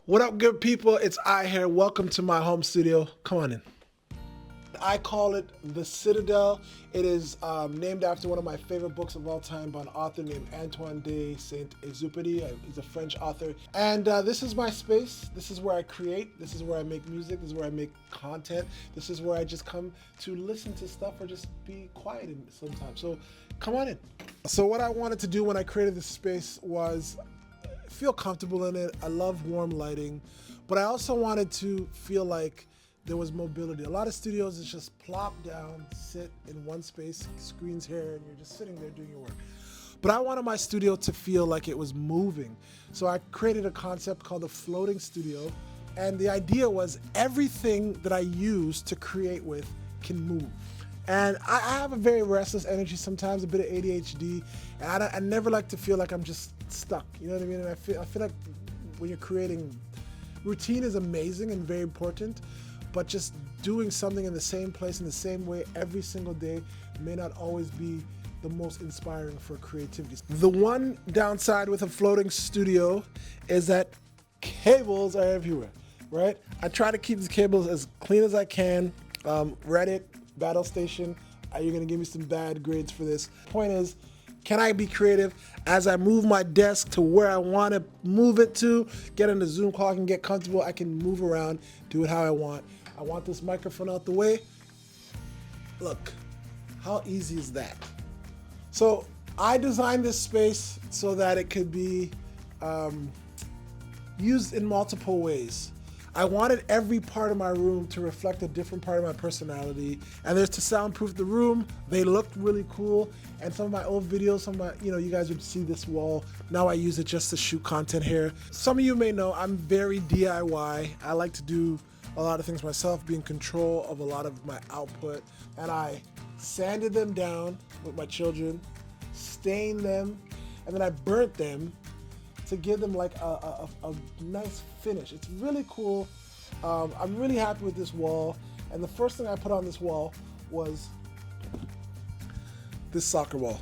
What up, good people? It's I here. Welcome to my home studio. Come on in. I call it the Citadel. It is named after one of my favorite books of all time by an author named Antoine de Saint-Exupéry. He's a French author. And this is my space. This is where I create. This is where I make music. This is where I make content. This is where I just come to listen to stuff or just be quiet sometimes. So come on in. So what I wanted to do when I created this space was feel comfortable in it. I love warm lighting, but I also wanted to feel like there was mobility. A lot of studios is just plop down, sit in one space, screens here, and you're just sitting there doing your work. But I wanted my studio to feel like it was moving. So I created a concept called the floating studio. And the idea was everything that I use to create with can move. And I have a very restless energy sometimes, a bit of ADHD, and I never like to feel like I'm just stuck, you know what I mean? And I feel like when you're creating, routine is amazing and very important, but just doing something in the same place in the same way every single day may not always be the most inspiring for creativity. The one downside with a floating studio is that cables are everywhere, right? I try to keep the cables as clean as I can. Reddit, Battle Station, you're gonna give me some bad grades for this. Point is, can I be creative as I move my desk to where I want to move it to, get in the Zoom call, I can get comfortable, I can move around, do it how I want. I want this microphone out the way. Look, how easy is that? So I designed this space so that it could be used in multiple ways. I wanted every part of my room to reflect a different part of my personality, and there's to soundproof the room. They looked really cool, and some of my old videos, you guys would see this wall. Now I use it just to shoot content here. Some of you may know I'm very DIY. I like to do a lot of things myself, be in control of a lot of my output, and I sanded them down with my children, stained them, and then I burnt them to give them like a nice finish. It's really cool. I'm really happy with this wall. And the first thing I put on this wall was this soccer ball,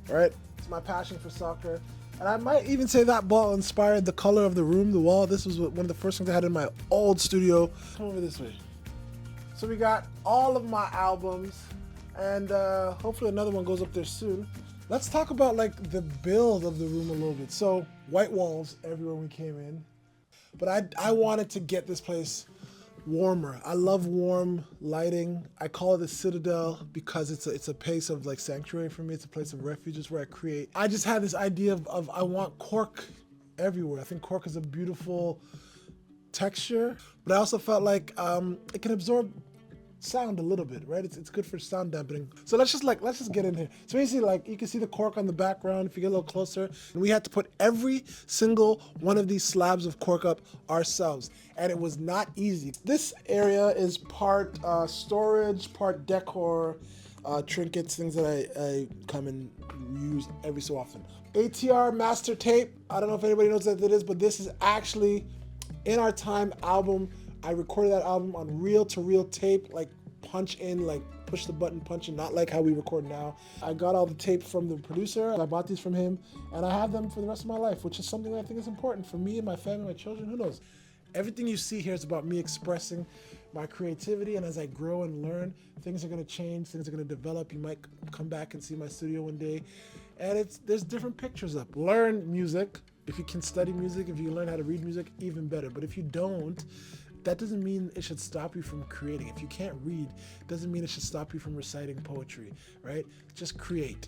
right? It's my passion for soccer. And I might even say that ball inspired the color of the room, the wall. This was one of the first things I had in my old studio. Come over this way. So we got all of my albums, and hopefully another one goes up there soon. Let's talk about like the build of the room a little bit. So white walls everywhere we came in, but I wanted to get this place warmer. I love warm lighting. I call it the Citadel because it's a place of like sanctuary for me. It's a place of refuge. It's where I create. I just had this idea of I want cork everywhere. I think cork is a beautiful texture, but I also felt like it can absorb sound a little bit, right? It's good for sound dampening. So let's just get in here. So basically, like, you can see the cork on the background if you get a little closer. And we had to put every single one of these slabs of cork up ourselves, and it was not easy. This area is part storage, part decor, trinkets, things that I come and use every so often. ATR master tape. I don't know if anybody knows what that is, but this is actually In Our Time album. I recorded that album on reel-to-reel tape, like punch in, like push the button, punch in, not like how we record now. I got all the tape from the producer. I bought these from him, and I have them for the rest of my life, which is something that I think is important for me and my family, my children, who knows. Everything you see here is about me expressing my creativity, and as I grow and learn, things are gonna change, things are gonna develop. You might come back and see my studio one day, and there's different pictures up. Learn music. If you can study music, if you can learn how to read music, even better. But if you don't, that doesn't mean it should stop you from creating. If you can't read, it doesn't mean it should stop you from reciting poetry, right? Just create.